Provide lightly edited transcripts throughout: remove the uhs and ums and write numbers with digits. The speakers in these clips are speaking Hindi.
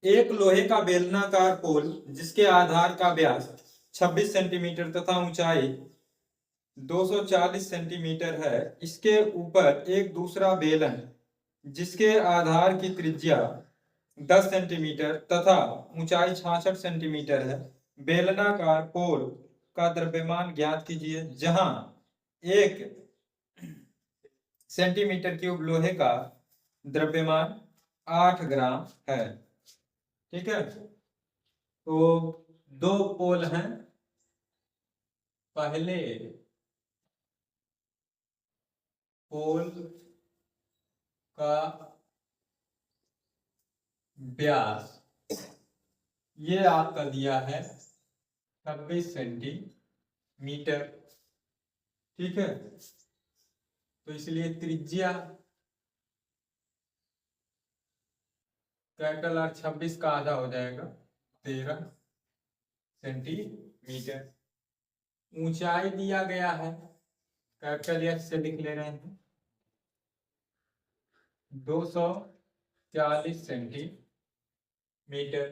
एक लोहे का बेलनाकार पोल जिसके आधार का व्यास 26 सेंटीमीटर तथा ऊंचाई 240 सेंटीमीटर है, इसके ऊपर एक दूसरा बेलन जिसके आधार की त्रिज्या 10 सेंटीमीटर तथा ऊंचाई 66 सेंटीमीटर है। बेलनाकार पोल का द्रव्यमान ज्ञात कीजिए। जहां 1 सेंटीमीटर क्यूब लोहे का द्रव्यमान 8 ग्राम है। ठीक है, तो दो पोल हैं। पहले पोल का व्यास ये आपका दिया है 26 सेंटीमीटर। ठीक है, तो इसलिए त्रिज्या कैपिटल आर 26 का आधा हो जाएगा 13 सेंटीमीटर। ऊंचाई दिया गया है, कैपिटल एस से लिख ले रहे हैं 240 सेंटीमीटर।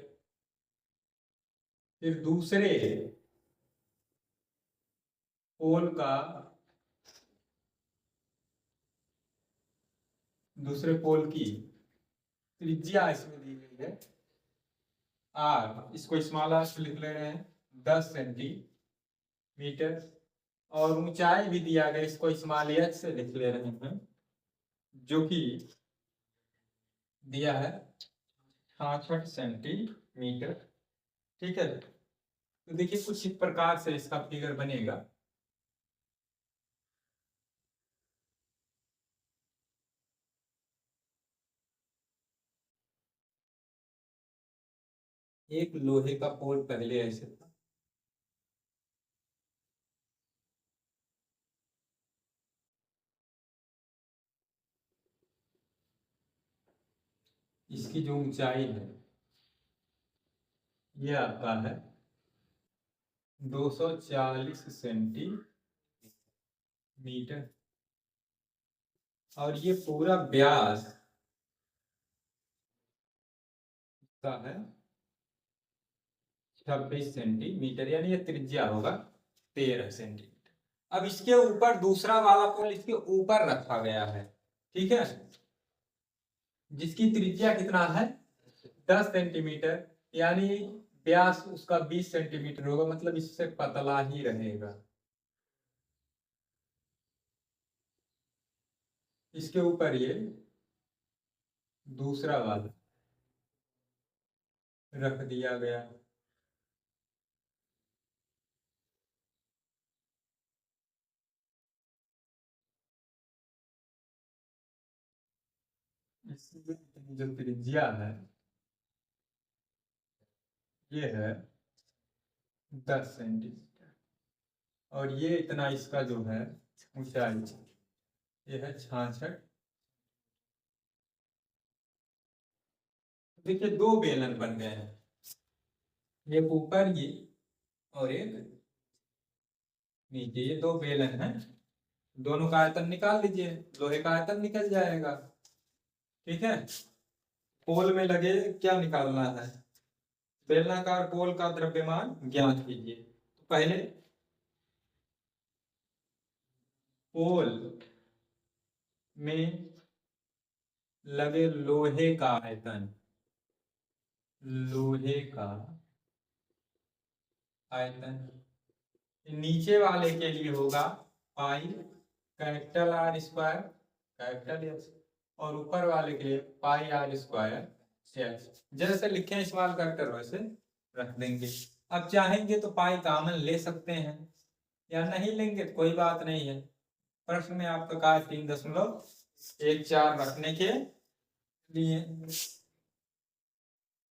फिर दूसरे पोल की त्रिज्या इसमें दी गई है आर, इसको स्मॉल आर से लिख ले रहे हैं 10 सेंटीमीटर। और ऊंचाई भी दिया गया, इसको स्मॉल एच से लिख ले रहे हैं जो कि दिया है 66 सेंटीमीटर। ठीक है, तो देखिए कुछ इस प्रकार से इसका फिगर बनेगा। एक लोहे का पोल पहले ऐसे था, इसकी जो ऊंचाई है ये आपका है 240 सेंटीमीटर और ये पूरा व्यास का है 26 सेंटीमीटर, यानी ये त्रिज्या होगा 13 सेंटीमीटर। अब इसके ऊपर दूसरा वाला पोल इसके ऊपर रखा गया है। ठीक है, जिसकी त्रिज्या कितना है 10 सेंटीमीटर, यानी व्यास उसका 20 सेंटीमीटर होगा, मतलब इससे पतला ही रहेगा। इसके ऊपर ये दूसरा वाला रख दिया गया। इसमें जो त्रिज्या है ये है 10 सेंटीमीटर और ये इतना इसका जो है ऊंचाई ये है 66। देखिए दो बेलन बन गए हैं, एक ऊपर ये और एक नीचे, ये दो बेलन हैं। दोनों का आयतन निकाल लीजिए, लोहे का आयतन निकल जाएगा। ठीक है, पोल में लगे क्या निकालना है, बेलनाकार पोल का द्रव्यमान ज्ञात कीजिए। तो पहले पोल में लगे लोहे का आयतन, लोहे का आयतन नीचे वाले के लिए होगा pi capital R square capital S, और ऊपर वाले के लिए पाई आर स्क्वायर एस। जैसे लिखे हैं इस्तेमाल कर वैसे रख देंगे। अब चाहेंगे तो पाई कॉमन ले सकते हैं या नहीं लेंगे तो कोई बात नहीं है। प्रश्न में आपका कहा 3.14 रखने के लिए।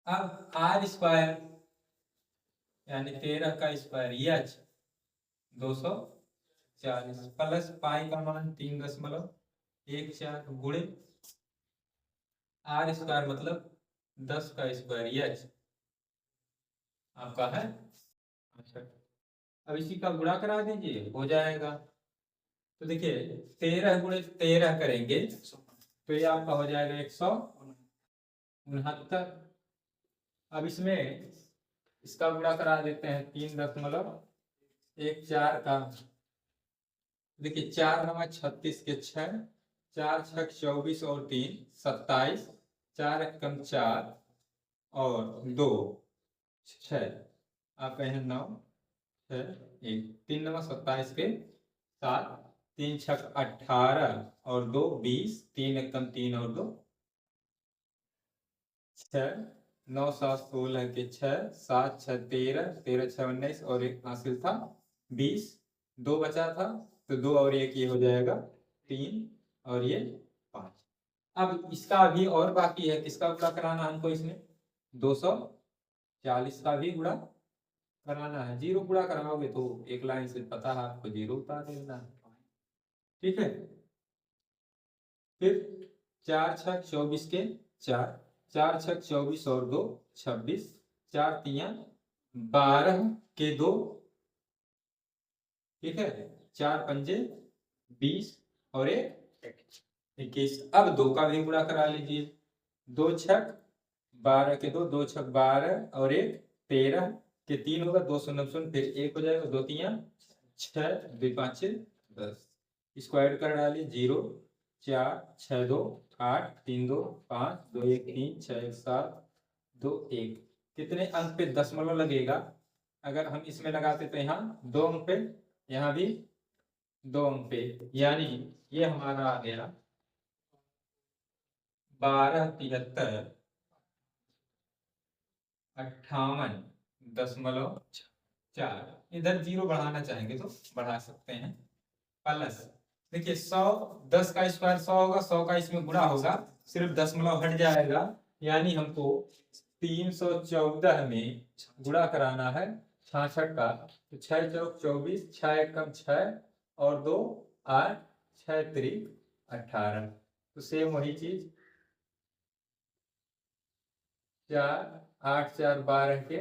अब आर स्क्वायर यानी 13 का स्क्वायर एच 240 प्लस पाई का मान 3.14 गुणे आर स्क्वायर मतलब 10 का स्क्वायर एच आपका है। अच्छा, अब इसी का गुणा करा दीजिए, हो जाएगा। तो देखिए 13 गुणे 13 करेंगे तो ये आपका हो जाएगा 169। अब इसमें इसका गुणा करा देते हैं 3.14 का। देखिए 4×9 = 36 के 6, 4×6 = 24 और 3 27, 4×1 = 4 और 2 6, आप कहें 9 6 1, 3×9 = 27 के 7, 3×6 = 18 और 2 20, 3×1 = 3 और 2 6, 9×7 = 16 के 6, 7×6 = 13, 13×6 = 19 और एक हासिल था 20, 2 बचा था तो 2 और 1 ये हो जाएगा 3 और ये 5। अब इसका अभी और बाकी है, किसका गुणा कराना हमको इसमें 240 का भी गुणा कराना है। 0 गुणा कराओगे तो एक लाइन से पता है आपको 0 उतार देना है। ठीक है, फिर 4×6 = 24 के 4, 4×6 = 24 और 2 26, 4×3 = 12 के 2, ठीक है, 4×5 = 20 और 1 21। अब 2 का भी गुणा करा लीजिए, 2×6 = 12 के 2, 2×6 = 12 और 1 13 के 3 होगा, 2 0 0 फिर 1 हो जाएगा, 2 3 6, 2 5 10। इसको ऐड कर डालिए 0 4 6 2 8 3 2 5 2 1 3 6 1 7 2 1। कितने अंक पे दशमलव लगेगा? अगर हम इसमें लगाते तो यहाँ 2 अंक पे, यहाँ भी 2 अंक पे, यानी ये हमारा आ गया 12×53 58.4। इधर 0 बढ़ाना चाहेंगे तो बढ़ा सकते हैं। प्लस देखिए 100, 10 का स्क्वायर 100 होगा, 100 का इसमें गुणा होगा, सिर्फ दशमलव हट जाएगा, यानी हमको 314 में गुणा कराना है 66 का, तो 6 × 24, 6 × 6 और 2 8, 6 3 18। तो सेम वही चीज 4 8 4 12 के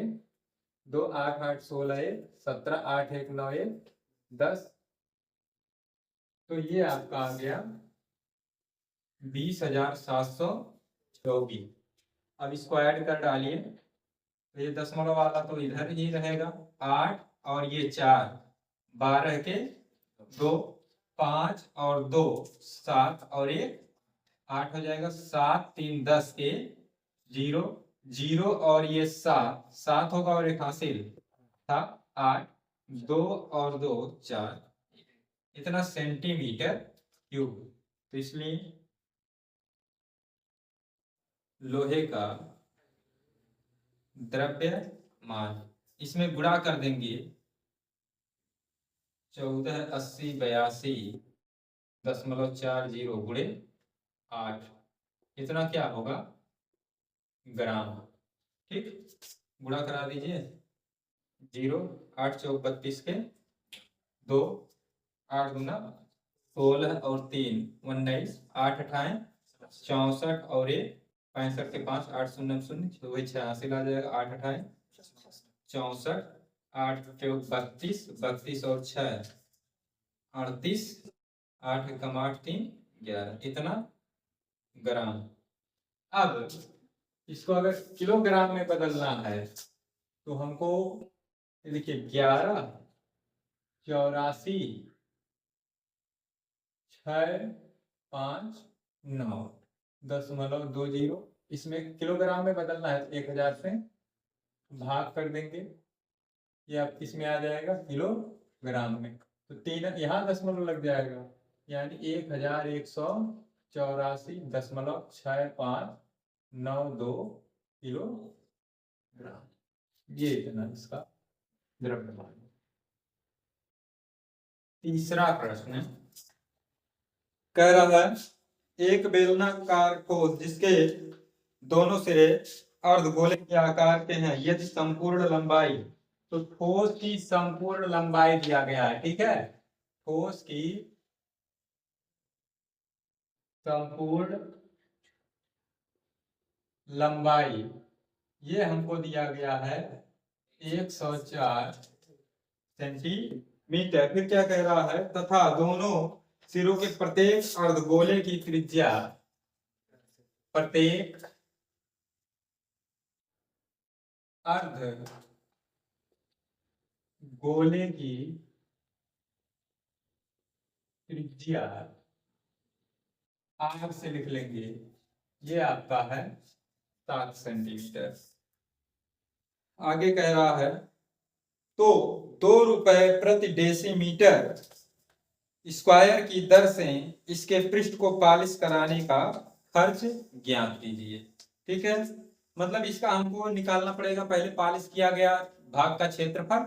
2 8 8 16 1 17 8 1 9 1 10। तो ये आपका आ गया 20,724। अब इसको ऐड कर डालिए, तो ये दशमलव वाला तो इधर ही रहेगा 8 और ये 4, 12 के 2 5 और 2 7 और 1 8 हो जाएगा, 7 3 10 के 0 0 और ये 7 7 होगा और एक हासिल था 8, 2 और 2 4, इतना सेंटीमीटर क्यूब। तो इसलिए लोहे का द्रव्यमान, इसमें गुणा कर देंगे 148082.40 गुणे 8, इतना क्या होगा ग्राम। ठीक, गुणा करा दीजिए 0 8 चौक 32 के 2 8 दूना 16 और 3 19 8 अठाएं 64 और 1 65 के 5 8 0 0 वही 86 आ जाएगा, 8 अठाएं 64 8 चौक 32 32 और 6 38 8 कम 8 3 11, इतना ग्राम। अब इसको अगर किलोग्राम में बदलना है तो हमको देखिए 11 84 6 5 9 0.20, इसमें किलोग्राम में बदलना है 1000 से भाग कर देंगे, ये आप इसमें आ जाएगा किलोग्राम में, तो 3 यहाँ दशमलव लग जाएगा, यानी 1184.6592 किलोग्राम। ये इतना इसका द्रव्यमान। तीसरा प्रश्न कह रहा है एक बेलनाकार ठोस जिसके दोनों सिरे अर्धगोले के आकार के हैं, यदि संपूर्ण लंबाई, तो ठोस की संपूर्ण लंबाई दिया गया है। ठीक है, ठोस की संपूर्ण लंबाई ये हमको दिया गया है 104 सेंटीमीटर। फिर क्या कह रहा है, तथा दोनों सिरों के प्रत्येक अर्धगोले की त्रिज्या, प्रत्येक अर्ध गोले की त्रिज्या आर से लिख लेंगे, ये आपका है 7 सेंटीमीटर। आगे कह रहा है तो 2 रुपए प्रति डेसीमीटर स्क्वायर की दर से इसके पृष्ठ को पॉलिश कराने का खर्च ज्ञात कीजिए। ठीक है, मतलब इसका हमको निकालना पड़ेगा। पहले पॉलिश किया गया भाग का क्षेत्रफल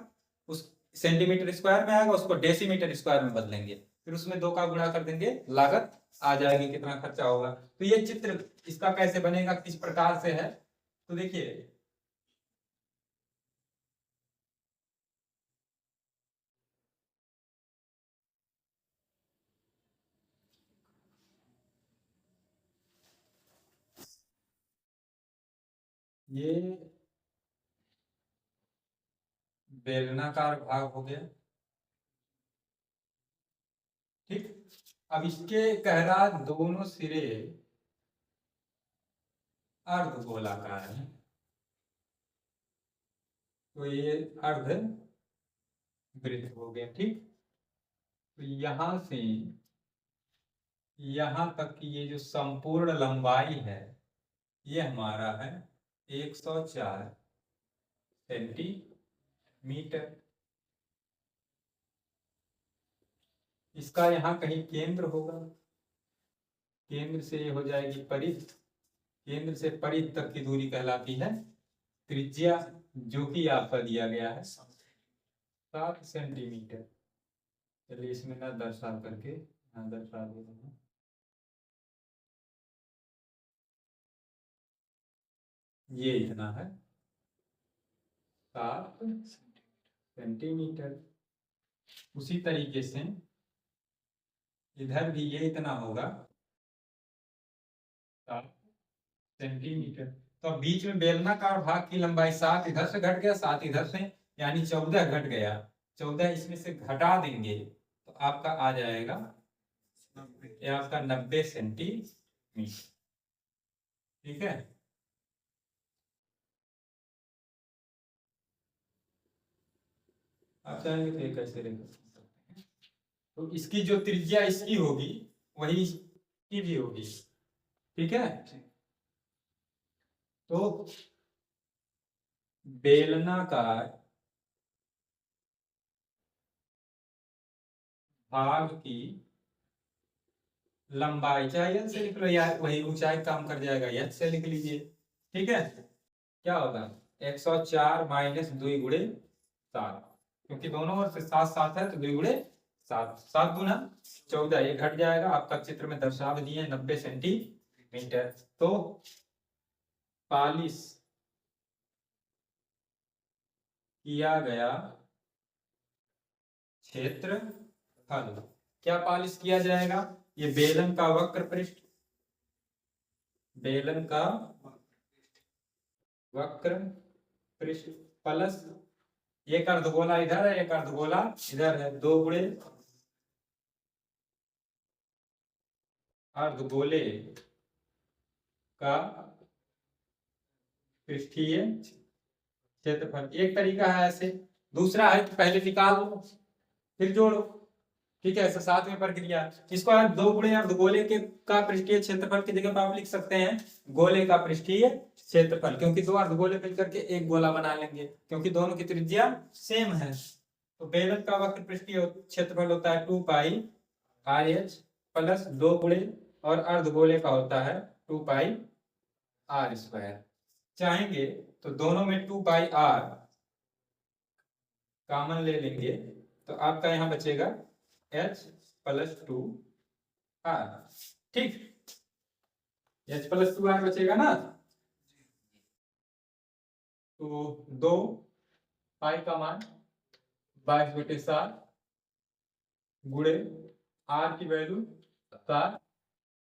उस सेंटीमीटर स्क्वायर में आएगा, उसको डेसीमीटर स्क्वायर में बदलेंगे, फिर उसमें 2 का गुणा कर देंगे, लागत आ जाएगी कितना खर्चा होगा। तो ये चित्र इसका कैसे बनेगा, किस प्रकार से है, तो देखिए ये बेलनाकार भाग हो गया। ठीक, अब इसके कह रहा दोनों सिरे अर्धगोलाकार है, तो ये अर्ध वृत्त हो गया। ठीक, तो यहां से यहां तक की ये जो संपूर्ण लंबाई है ये हमारा है 104 सेंटीमीटर। इसका यहाँ कहीं केंद्र होगा, केंद्र से ये हो जाएगी परिध, केंद्र से परिध तक की दूरी कहलाती है त्रिज्या, जो कि आपका दिया गया है 7 सेंटीमीटर। चलिए इसमें ना दर्शा करके ना दर्शा देते हैं। ये इतना है 7 सेंटीमीटर। उसी तरीके से इधर भी ये इतना होगा 7 सेंटीमीटर। तो बीच में बेलनाकार भाग की लंबाई 7 इधर से घट गया, 7 इधर से, यानी 14 घट गया। 14 इसमें से घटा देंगे तो आपका आ जाएगा, ये आपका 90 सेंटीमीटर। ठीक है, आप चाहेंगे तो ये कैसे लिख सकते हैं, तो इसकी जो त्रिज्या इसकी होगी वही इसकी भी होगी। ठीक है, तो बेलनाकार भाग की लंबाई चाहे एच से लिख लो या वही ऊंचाई काम कर जाएगा, एच से लिख लीजिए। ठीक है, क्या होगा 104 माइनस 2 गुणे 7, क्योंकि दोनों ओर से 7 7 है तो 2 गुणे 7, 7 गुना 14, ये घट जाएगा। आपका चित्र में दर्शा दिए 90 सेंटीमीटर। तो पॉलिश किया गया क्षेत्रफल, क्या पॉलिश किया जाएगा, ये बेलन का वक्र पृष्ठ, बेलन का वक्र पृष्ठ प्लस एक अर्धगोला इधर है, एक अर्धगोला इधर है, 2 गुणे अर्धगोले का पृष्ठीय क्षेत्रफल। एक तरीका है ऐसे, दूसरा है कि पहले निकालो फिर जोड़ो। ठीक है, ऐसा साथ में प्रक्रिया। इसको आप 2 गुणे अर्धगोले के का पृष्ठीय क्षेत्रफल की जगह पर आप लिख सकते हैं गोले का पृष्ठीय क्षेत्रफल, क्योंकि 2 अर्धगोले मिलकर के एक गोला बना लेंगे, क्योंकि दोनों की त्रिज्या सेम है। तो बेलन का वक्र पृष्ठीय क्षेत्रफल होता है 2 पाई आर एच प्लस 2 गुणे और अर्धगोले का होता है 2 पाई आर स्क्वायर। चाहेंगे तो दोनों में 2 पाई आर कॉमन ले लेंगे, तो आपका यहां बचेगा h प्लस 2 आर। ठीक, h प्लस 2 आर बचेगा ना, तो 2 पाई का मान 22/7 गुणे आर की वैल्यू 7,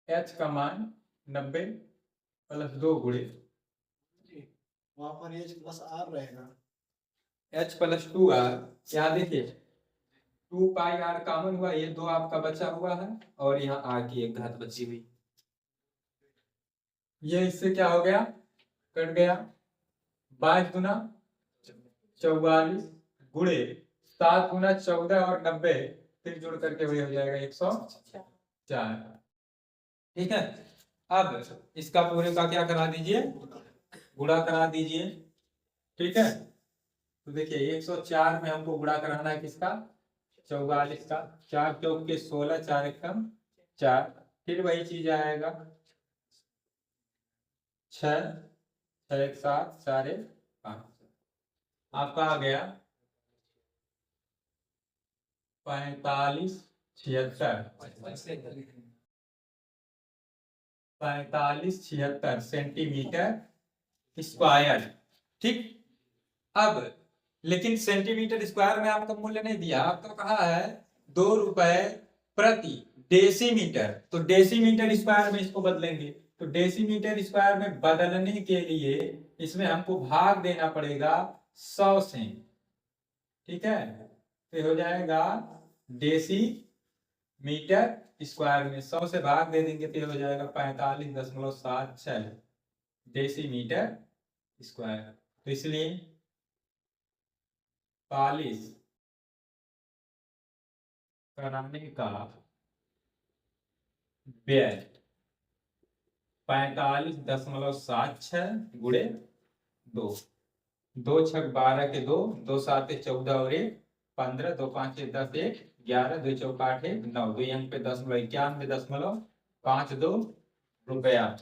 h का मान 90 प्लस 2 गुणे वहां पर h प्लस आर रहेगा, h प्लस 2 आर। यहाँ देखिए 2 पाई आर कॉमन हुआ, ये 2 आपका बचा हुआ है और यहाँ आर की एक घात बची हुई, ये इससे क्या हो गया, कट गया, 22 गुना 44 गुणे 7 गुना 14 और 90 फिर जोड़ करके वही हो जाएगा 104। ठीक है, अब इसका पूरे का क्या करा दीजिए, गुणा करा दीजिए। ठीक है, तो देखिए 104 में हमको गुणा कराना है किसका, 44 का। 4 चौक के 16, 4 एकम 4, फिर वही चीज आएगा 6, 6 एक 7, 4 एक 5, आपका आ गया 45 76 सेंटीमीटर स्क्वायर। ठीक, अब लेकिन सेंटीमीटर स्क्वायर में आपका मूल्य नहीं दिया, आपको कहा है 2 रुपए प्रति डेसीमीटर, तो डेसीमीटर स्क्वायर में इसको बदलेंगे। तो डेसीमीटर स्क्वायर में बदलने के लिए इसमें हमको भाग देना पड़ेगा 100 से। ठीक है, तो हो जाएगा डेसीमीटर स्क्वायर में 100 से भाग दे देंगे तो हो जाएगा 45.76 डेसीमीटर स्क्वायर। तो इसलिए 45 कराने का व्यय 45.76 गुणे 2, 2 छक 12 के 2, 2 7 14 और 1 15, 2 5 10 1 11, 2 चौक 8 1 9, 2 अंक पे 10.91.52 रुपया।